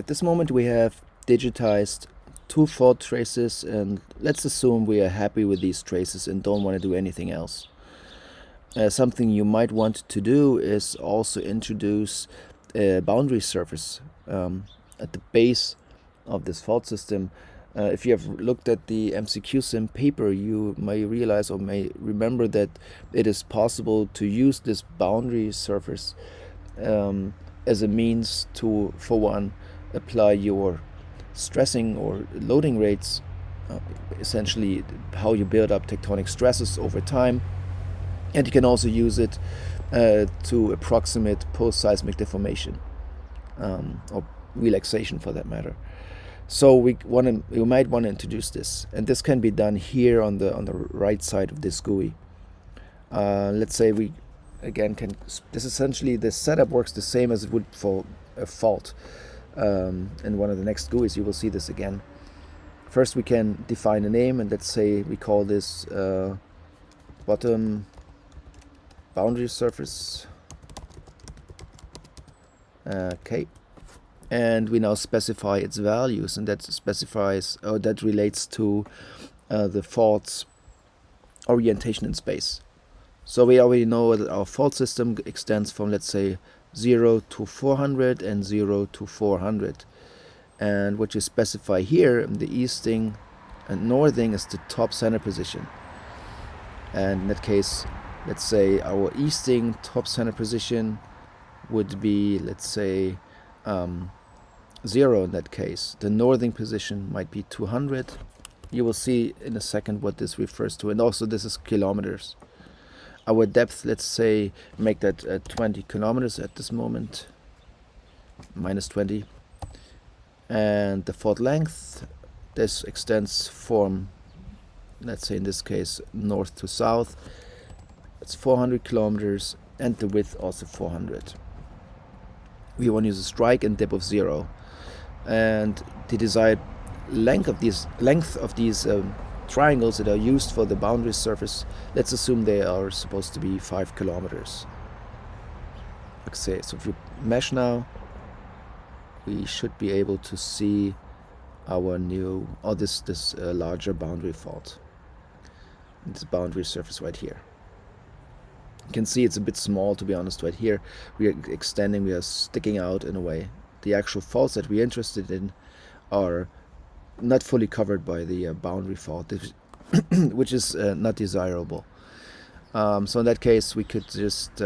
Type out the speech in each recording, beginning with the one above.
At this moment we have digitized 2 fault traces, and let's assume we are happy with these traces and don't want to do anything else. Something you might want to do is also introduce a boundary surface at the base of this fault system. If you have looked at the MCQ-Sim paper, you may realize or may remember that it is possible to use this boundary surface as a means to, for one, apply your stressing or loading rates, essentially how you build up tectonic stresses over time. And you can also use it to approximate post-seismic deformation or relaxation, for that matter. So we might want to introduce this, and this can be done here on the right side of this GUI. Let's say we again can. This essentially, the setup works the same as it would for a fault. In one of the next GUIs, you will see this again. First, we can define a name, and let's say we call this bottom boundary surface. Okay, and we now specify its values, and that specifies, that relates to the fault's orientation in space. So we already know that our fault system extends from, let's say, 0 to 400 and 0 to 400. And what you specify here, the easting and northing, is the top center position. And in that case, let's say our easting top center position would be, let's say, 0 in that case. The northing position might be 200. You will see in a second what this refers to. And also this is kilometers. Our depth, let's say, make that 20 kilometers at this moment, minus 20. And the fault length, this extends from, let's say in this case, north to south. It's 400 kilometers, and the width also 400. We want to use a strike and dip of 0. And the desired length of these triangles that are used for the boundary surface, let's assume they are supposed to be 5 kilometers. Okay, so if we mesh now, we should be able to see our new, this larger boundary fault. This boundary surface right here. You can see it's a bit small, to be honest. Right here we are extending, we are sticking out in a way. The actual faults that we're interested in are not fully covered by the boundary fault, which is not desirable. So in that case, we could just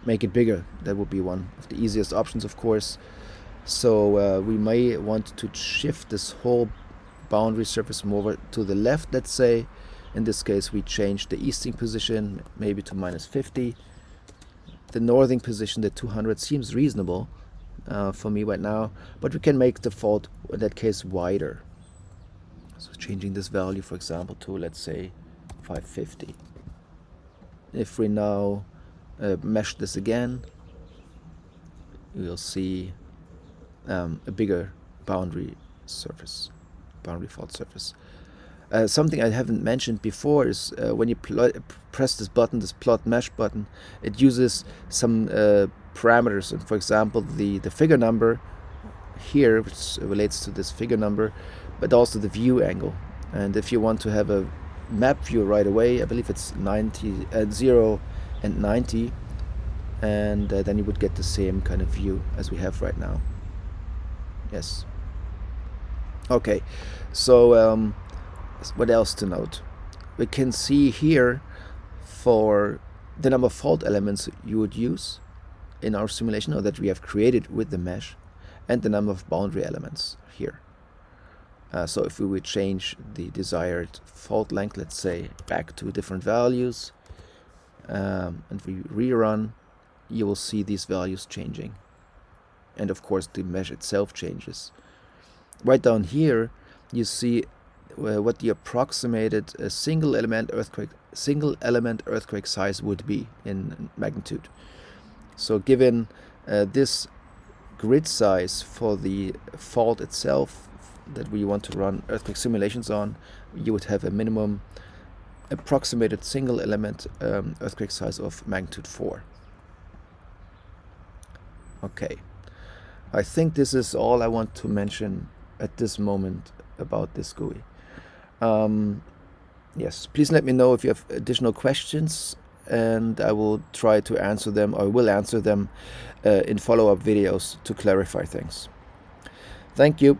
make it bigger. That would be one of the easiest options, of course. So we may want to shift this whole boundary surface more to the left, let's say. In this case, we change the easting position maybe to minus 50. The northing position, the 200, seems reasonable for me right now, but we can make the fault, in that case, wider. So changing this value, for example, to, let's say, 550. If we now mesh this again, we'll see a bigger boundary fault surface. Something I haven't mentioned before is when you press this button, this plot mesh button, it uses some parameters. And for example, the figure number here, which relates to this figure number, but also the view angle. And if you want to have a map view right away, I believe it's 0 and 90, and then you would get the same kind of view as we have right now. Yes. Okay, so what else to note? We can see here for the number of fault elements you would use in our simulation, or that we have created with the mesh, and the number of boundary elements here. So if we would change the desired fault length, let's say, back to different values, and we rerun, you will see these values changing. And of course the mesh itself changes. Right down here you see what the approximated single element earthquake size would be in magnitude. So given this grid size for the fault itself that we want to run earthquake simulations on, you would have a minimum approximated single element earthquake size of magnitude 4. Okay. I think this is all I want to mention at this moment about this GUI. Yes, please let me know if you have additional questions, and I will try to answer them, or will answer them in follow-up videos to clarify things. Thank you.